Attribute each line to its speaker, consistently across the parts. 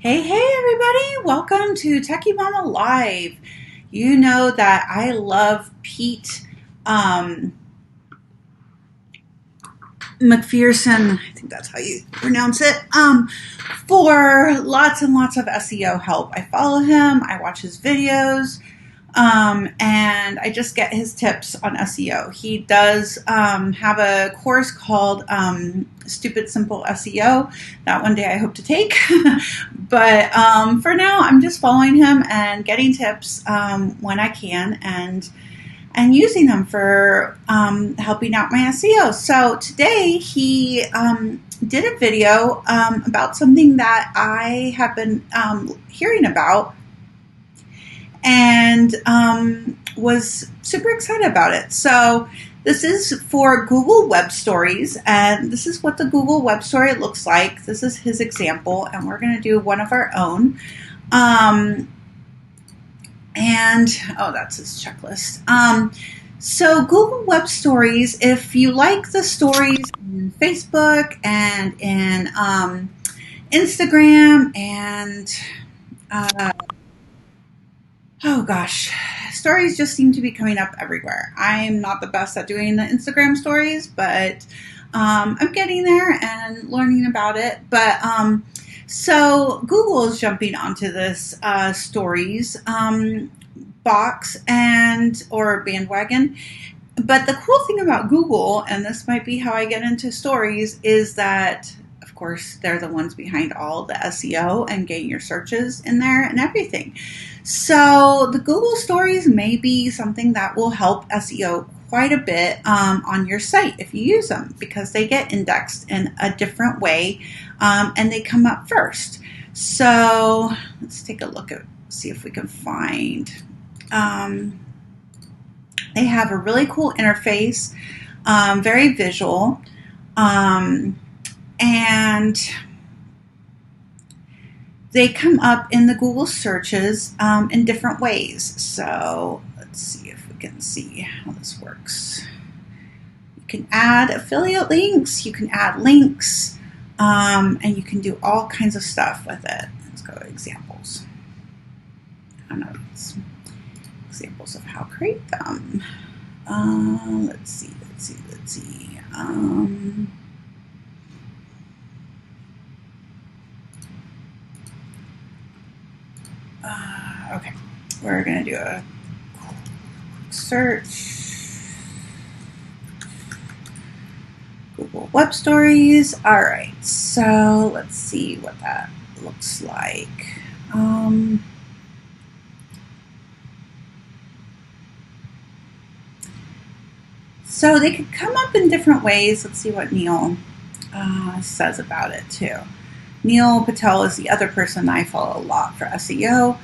Speaker 1: Hey, everybody. Welcome to Techie Mama Live. You know that I love Pete McPherson, I think that's how you pronounce it, for lots and lots of SEO help. I follow him, I watch his videos, and I just get his tips on SEO. He does have a course called Stupid Simple SEO that one day I hope to take. But for now, I'm just following him and getting tips when I can and using them for helping out my SEO. So today he did a video about something that I have been hearing about and was super excited about it. So this is for Google Web Stories, and this is what the Google Web Story looks like. This is his example, and we're going to do one of our own. That's his checklist. So Google Web Stories, if you like the stories in Facebook and in Instagram and stories just seem to be coming up everywhere. I'm not the best at doing the Instagram stories, but I'm getting there and learning about it. But so Google is jumping onto this stories box or bandwagon. But the cool thing about Google, and this might be how I get into stories, is that of course they're the ones behind all the SEO and getting your searches in there and everything. So the Google stories may be something that will help SEO quite a bit on your site if you use them, because they get indexed in a different way and they come up first. So let's take a look at, see if we can find. They have a really cool interface, very visual, and they come up in the Google searches in different ways. So let's see if we can see how this works. You can add affiliate links, you can add links, and you can do all kinds of stuff with it. Let's go to examples. I don't know, examples of how to create them. Let's see. Okay, we're going to do a quick search. Google Web Stories. All right, so let's see what that looks like. So they could come up in different ways. Let's see what Neil says about it too. Neil Patel is the other person I follow a lot for SEO.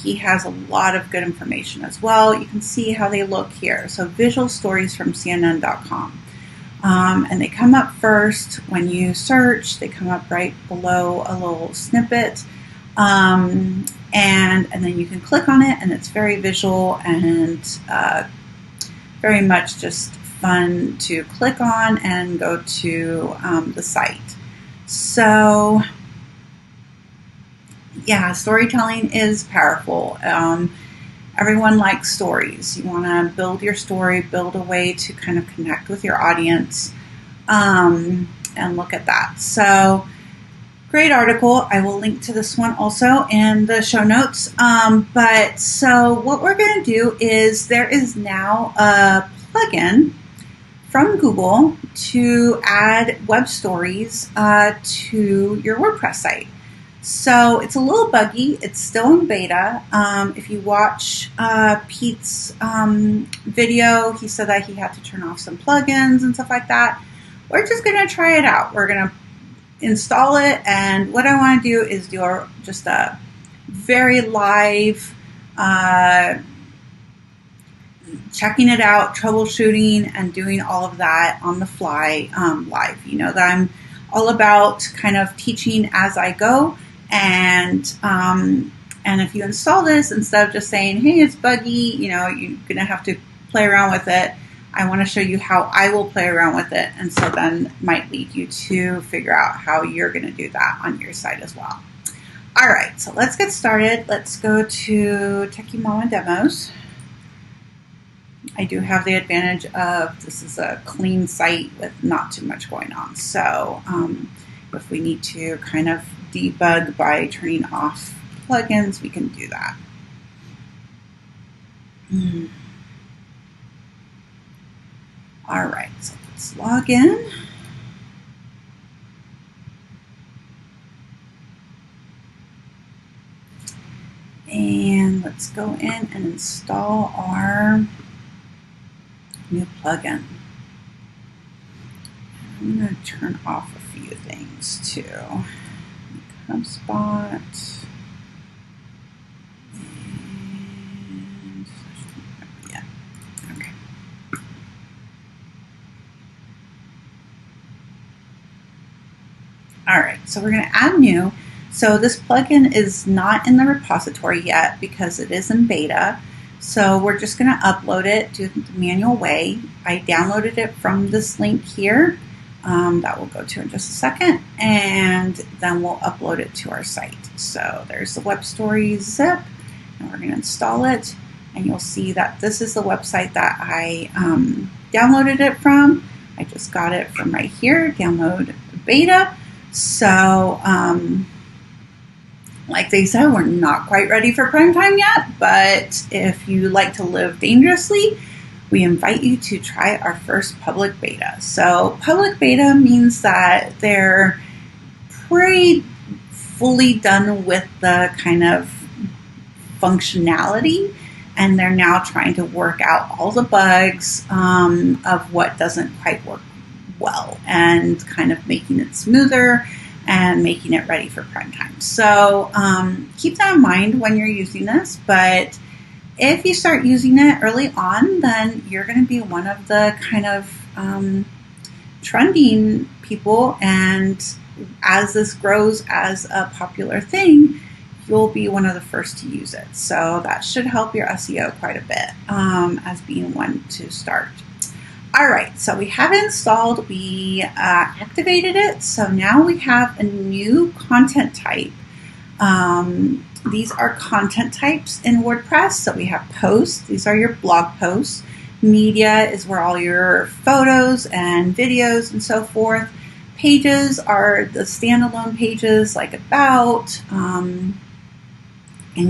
Speaker 1: He has a lot of good information as well. You can see how they look here. So visual stories from CNN.com. And they come up first when you search. They come up right below a little snippet. And then you can click on it, and it's very visual and very much just fun to click on and go to the site. So yeah, storytelling is powerful. Everyone likes stories. You want to build your story, build a way to kind of connect with your audience, and look at that. So great article. I will link to this one also in the show notes. But so what we're going to do is there is now a plugin from Google to add web stories to your WordPress site. So it's a little buggy. It's still in beta. If you watch Pete's video, he said that he had to turn off some plugins and stuff like that. We're just going to try it out. We're going to install it, and what I want to do is do just a very live checking it out, troubleshooting, and doing all of that on the fly live. You know that I'm all about kind of teaching as I go, and if you install this, instead of just saying, hey, it's buggy, you know, you're going to have to play around with it. I want to show you how I will play around with it, and so then might lead you to figure out how you're going to do that on your site as well. All right, so let's get started. Let's go to Techie Mama Demos. I do have the advantage of this is a clean site with not too much going on. So if we need to kind of debug by turning off plugins, we can do that. All right, so let's log in. And let's go in and install our new plugin. I'm going to turn off a few things too. HubSpot. And yeah, okay. All right, so we're going to add new. So this plugin is not in the repository yet because it is in beta. So we're just going to upload it, do it the manual way. I downloaded it from this link here that we'll go to in just a second, and then we'll upload it to our site. So there's the web story zip, and we're going to install it, and you'll see that this is the website that I downloaded it from. I just got it from right here, download beta. So like they said, we're not quite ready for prime time yet, but if you like to live dangerously, we invite you to try our first public beta. So public beta means that they're pretty fully done with the kind of functionality, and they're now trying to work out all the bugs of what doesn't quite work well and kind of making it smoother and making it ready for prime time. So keep that in mind when you're using this, but if you start using it early on, then you're going to be one of the kind of trending people, and as this grows as a popular thing, you'll be one of the first to use it. So that should help your SEO quite a bit as being one to start. All right, so we have it installed, we activated it, so now we have a new content type. These are content types in WordPress. So we have posts, these are your blog posts. Media is where all your photos and videos and so forth. Pages are the standalone pages like about and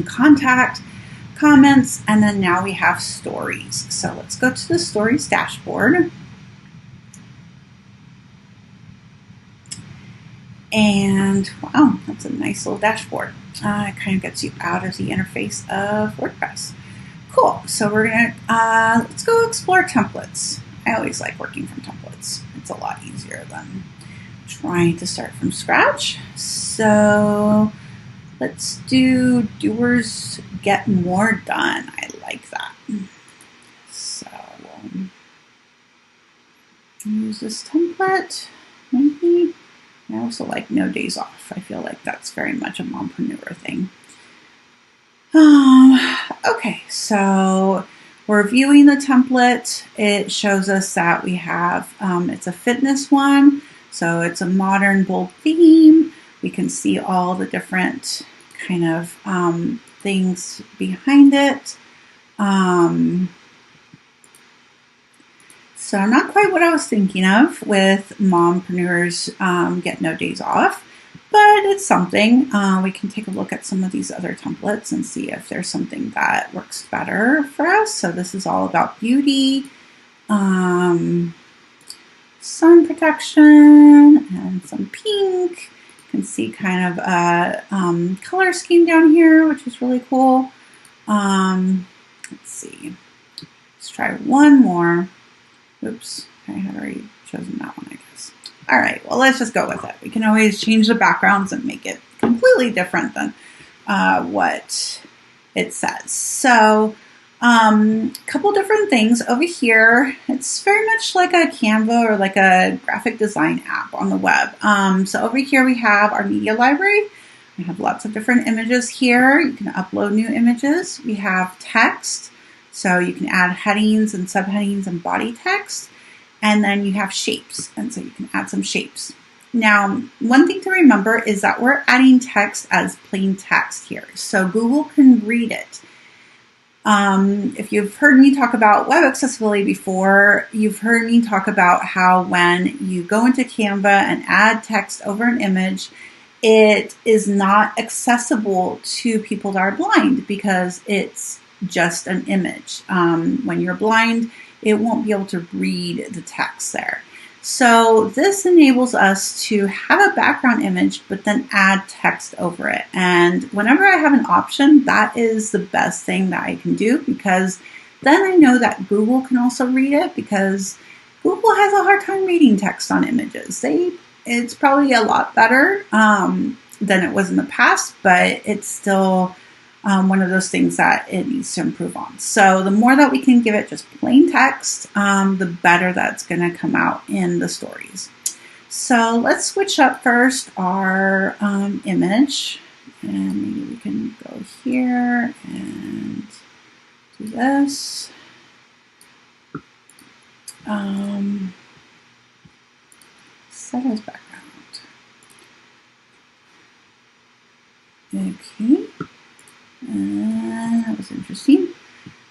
Speaker 1: contact. Comments, and then now we have stories. So let's go to the stories dashboard. And wow, that's a nice little dashboard. It kind of gets you out of the interface of WordPress. Cool. So we're gonna let's go explore templates. I always like working from templates. It's a lot easier than trying to start from scratch. So let's do doers get more done. I like that. So we'll use this template, maybe. I also like no days off. I feel like that's very much a mompreneur thing. Okay, so we're viewing the template. It shows us that we have, it's a fitness one. So it's a modern, bold theme. We can see all the different kind of things behind it. So not quite what I was thinking of with mompreneurs get no days off, but it's something. We can take a look at some of these other templates and see if there's something that works better for us. So this is all about beauty, sun protection, and some pink. You can see kind of a color scheme down here, which is really cool. Let's see. Let's try one more. Oops, I had already chosen that one, I guess. All right, well, let's just go with it. We can always change the backgrounds and make it completely different than what it says. So a couple different things over here. It's very much like a Canva or like a graphic design app on the web. So over here we have our media library. We have lots of different images here. You can upload new images. We have text. So you can add headings and subheadings and body text. And then you have shapes. And so you can add some shapes. Now, one thing to remember is that we're adding text as plain text here, so Google can read it. If you've heard me talk about web accessibility before, you've heard me talk about how when you go into Canva and add text over an image, it is not accessible to people that are blind because it's just an image. When you're blind, it won't be able to read the text there. So this enables us to have a background image, but then add text over it. And whenever I have an option, that is the best thing that I can do, because then I know that Google can also read it, because Google has a hard time reading text on images. It's probably a lot better than it was in the past, but it's still one of those things that it needs to improve on. So the more that we can give it just plain text, the better that's going to come out in the stories. So let's switch up first our image, and maybe we can go here and do this. Set as background. Okay. That was interesting.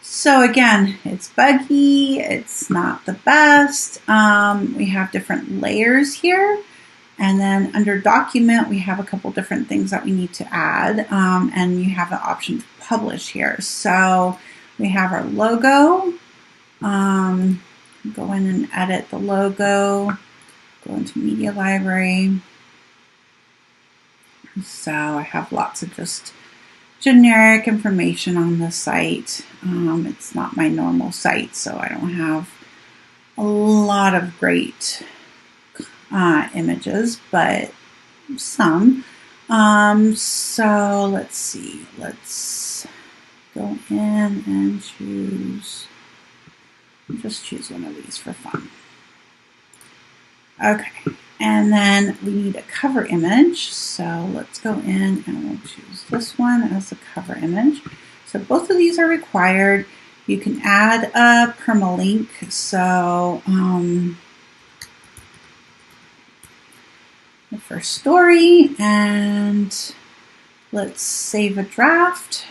Speaker 1: So again, it's buggy, it's not the best. We have different layers here. And then under document, we have a couple different things that we need to add. And you have the option to publish here. So we have our logo. Go in and edit the logo. Go into media library. So I have lots of just generic information on the site. It's not my normal site, so I don't have a lot of great images, but some. So let's see. Let's go in and just choose one of these for fun. Okay. And then we need a cover image. So let's go in and we'll choose this one as the cover image. So both of these are required. You can add a permalink. So the first story, and let's save a draft.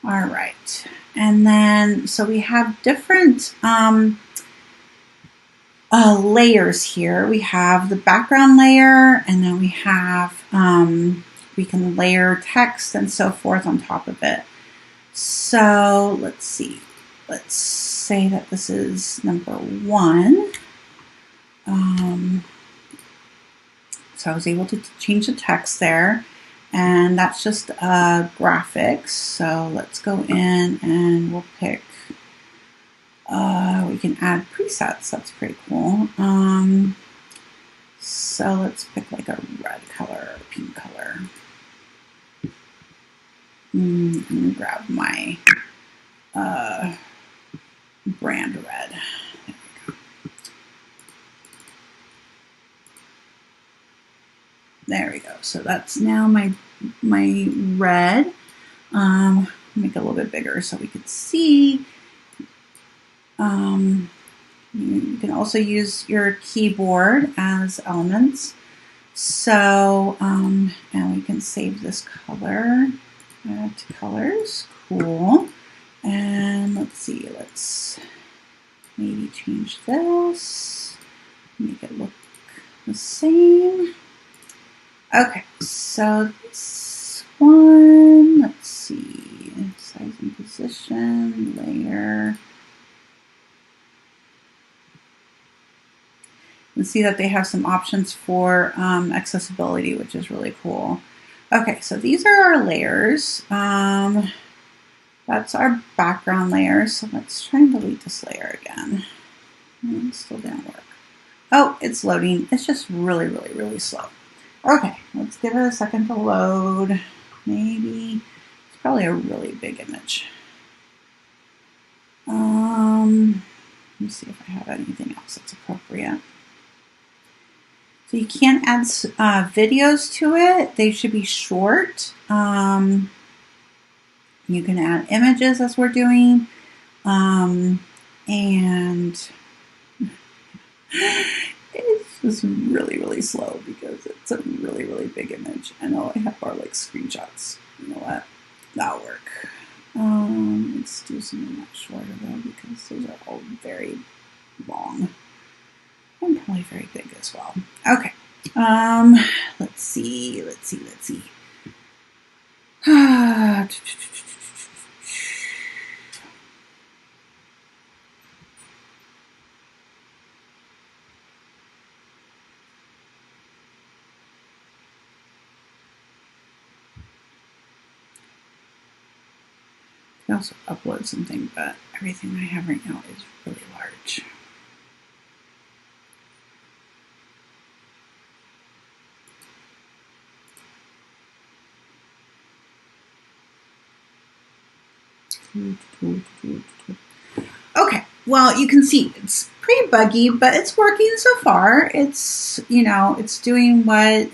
Speaker 1: All right. And then, so we have different layers here. We have the background layer, and then we have, we can layer text and so forth on top of it. So let's see. Let's say that this is number 1. So I was able to change the text there, and that's just graphics. So let's go in and we'll pick, we can add presets. That's pretty cool. So let's pick like a red color, or pink color. I'm gonna grab my brand red. There we go. So that's now my red. Make it a little bit bigger so we can see. You can also use your keyboard as elements. So, and we can save this color, add to colors, cool. And let's see, let's maybe change this, make it look the same. Okay, so this one, let's see, size and position, layer. You can see that they have some options for accessibility, which is really cool. Okay, so these are our layers. That's our background layer. So let's try and delete this layer again. It still didn't work. Oh, it's loading. It's just really, really, really slow. Okay, let's give it a second to load. Maybe it's probably a really big image. Let me see if I have anything else that's appropriate. So you can't add videos to it. They should be short. You can add images as we're doing. And it's is really, really slow because it's a really, really big image, and all I have are like screenshots. You know what? That'll work. Let's do something much shorter though, because those are all very long and probably very big as well. Okay. Let's see. I can also upload something, but everything I have right now is really large. Okay, well, you can see it's pretty buggy, but it's working so far. It's, it's doing what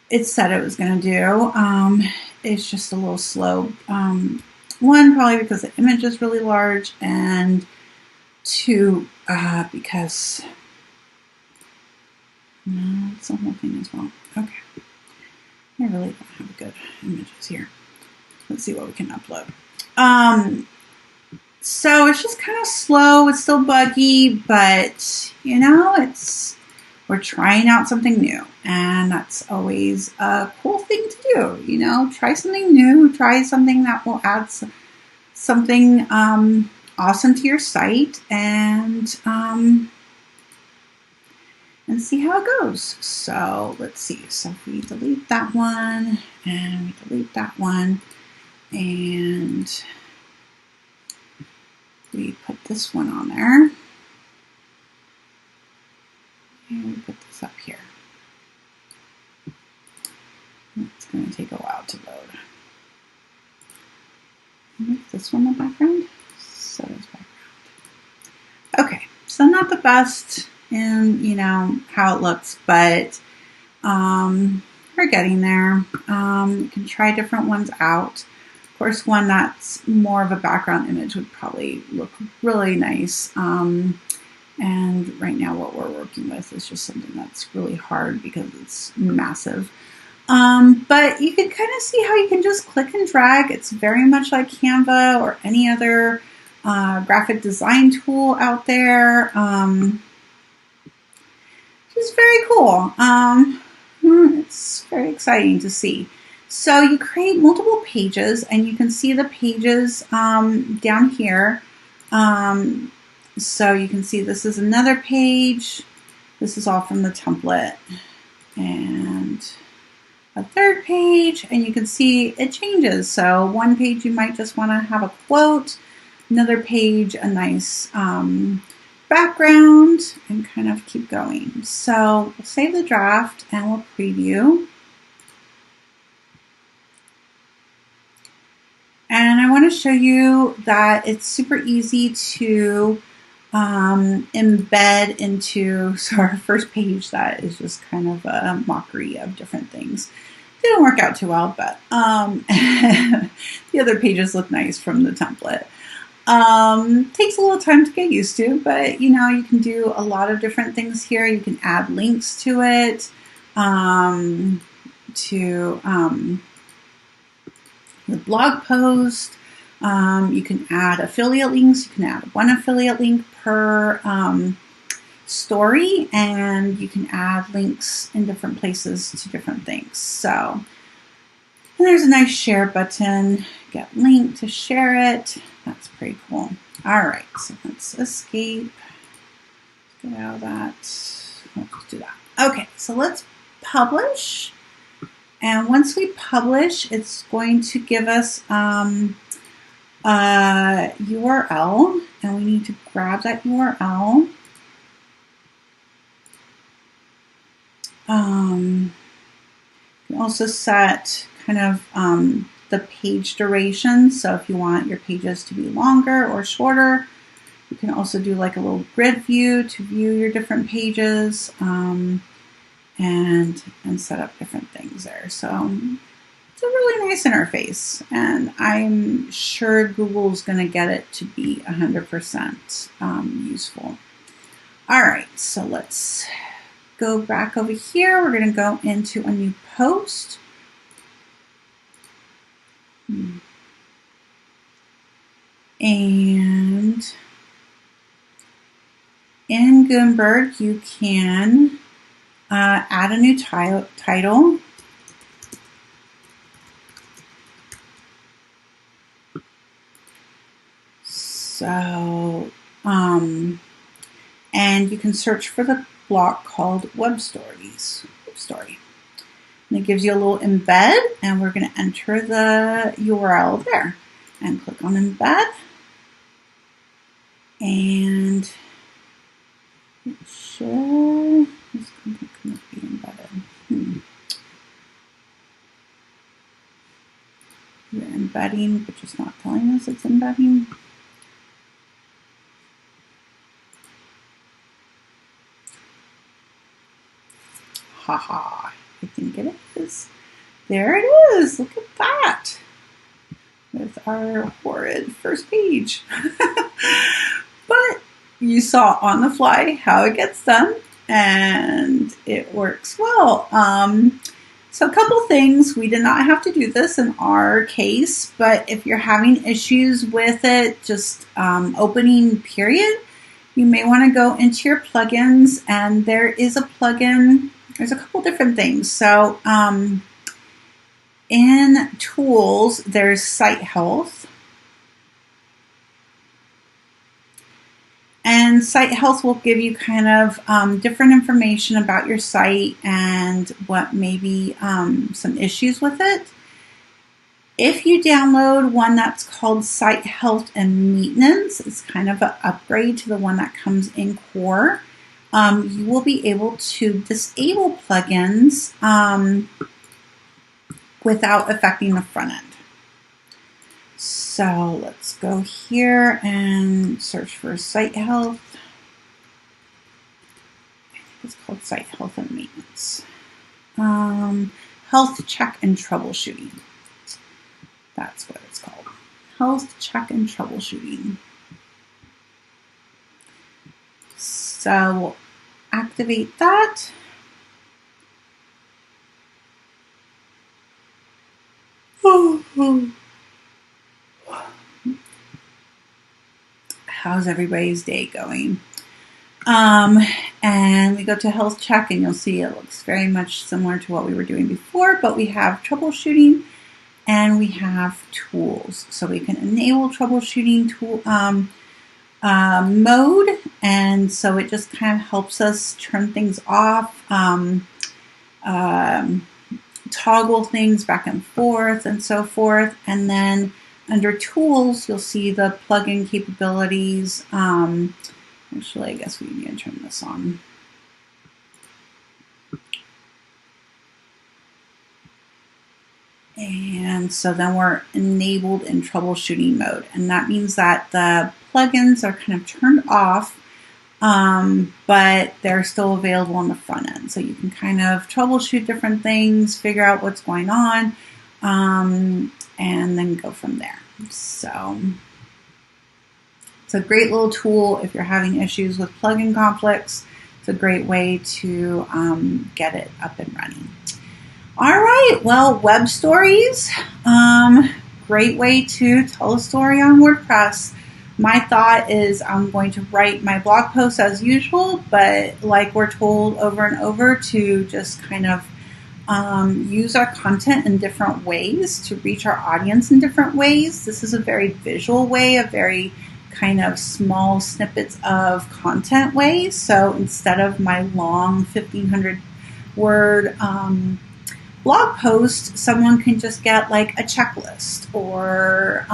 Speaker 1: it said it was going to do. It's just a little slow. One, probably because the image is really large, and two, because no, it's the whole thing as well. Okay, I really don't have good images here. Let's see what we can upload. So it's just kind of slow. It's still buggy, but we're trying out something new, and that's always a cool thing to do. Try something new. Try something that will add something awesome to your site, and see how it goes. So let's see. So if we delete that one, and we delete that one, and we put this one on there, and we put this up here. It's going to take a while to load. Make this one the background. So it's background. Okay, so not the best in how it looks, but we're getting there. You can try different ones out. Of course, one that's more of a background image would probably look really nice. And right now what we're working with is just something that's really hard because it's massive. But you can kind of see how you can just click and drag. It's very much like Canva or any other graphic design tool out there. It's very cool. It's very exciting to see. So you create multiple pages, and you can see the pages down here. So you can see this is another page. This is all from the template. And a third page, and you can see it changes. So one page you might just want to have a quote, another page a nice background, and kind of keep going. So we'll save the draft and we'll preview. And I want to show you that it's super easy to embed into our first page that is just kind of a mockery of different things. Didn't work out too well, but the other pages look nice from the template. Takes a little time to get used to, but you can do a lot of different things here. You can add links to it, the blog post. You can add affiliate links. You can add one affiliate link per story, and you can add links in different places to different things. So, and there's a nice share button. Get link to share it. That's pretty cool. All right, so let's escape. Get out of that. Let's do that. Okay, so let's publish. And once we publish, it's going to give us a URL, and we need to grab that URL. You can also set kind of the page duration. So if you want your pages to be longer or shorter, you can also do like a little grid view to view your different pages. And set up different things there. So it's a really nice interface, and I'm sure Google's going to get it to be 100% useful. All right, so let's go back over here. We're going to go into a new post. And in Gutenberg, you can add a new title. So, and you can search for the block called Web Stories. Web Story. And it gives you a little embed, and we're going to enter the URL there. And click on embed. And it should, this content cannot be embedded. You're embedding, but just not telling us it's embedding. Haha, I think it is. There it is. Look at that. With our horrid first page. But you saw on the fly how it gets done, and it works well. So a couple things. We did not have to do this in our case, but if you're having issues with it, just opening period, you may want to go into your plugins, and there is a plugin. There's a couple different things. So in tools, there's site health. And site health will give you kind of different information about your site and what may be some issues with it. If you download one that's called Site Health and Maintenance, it's kind of an upgrade to the one that comes in core. You will be able to disable plugins without affecting the front end. So let's go here and search for Site Health. I think it's called Site Health and Maintenance. Health Check and Troubleshooting. That's what it's called. Health Check and Troubleshooting. So we'll activate that. How's everybody's day going? And we go to Health Check, and you'll see it looks very much similar to what we were doing before, but we have troubleshooting and we have tools. So we can enable troubleshooting tool mode, and so it just kind of helps us turn things off, toggle things back and forth and so forth. And then under tools, you'll see the plugin capabilities. Actually, I guess we need to turn this on. And so then we're enabled in troubleshooting mode. And that means that the plugins are kind of turned off, but they're still available on the front end. So you can kind of troubleshoot different things, figure out what's going on, and then go from there. So it's a great little tool if you're having issues with plugin conflicts. It's a great way to get it up and running. All right, well, web stories, great way to tell a story on WordPress. My thought is I'm going to write my blog posts as usual, but like we're told over and over, to just kind of use our content in different ways to reach our audience in different ways. This is a very visual way, a very kind of small snippets of content way. So instead of my long 1,500 word blog post, someone can just get like a checklist or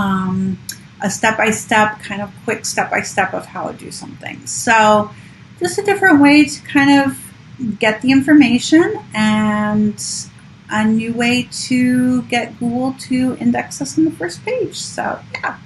Speaker 1: a step-by-step, kind of quick step-by-step of how to do something. So just a different way to kind of get the information and a new way to get Google to index us on the first page. So yeah.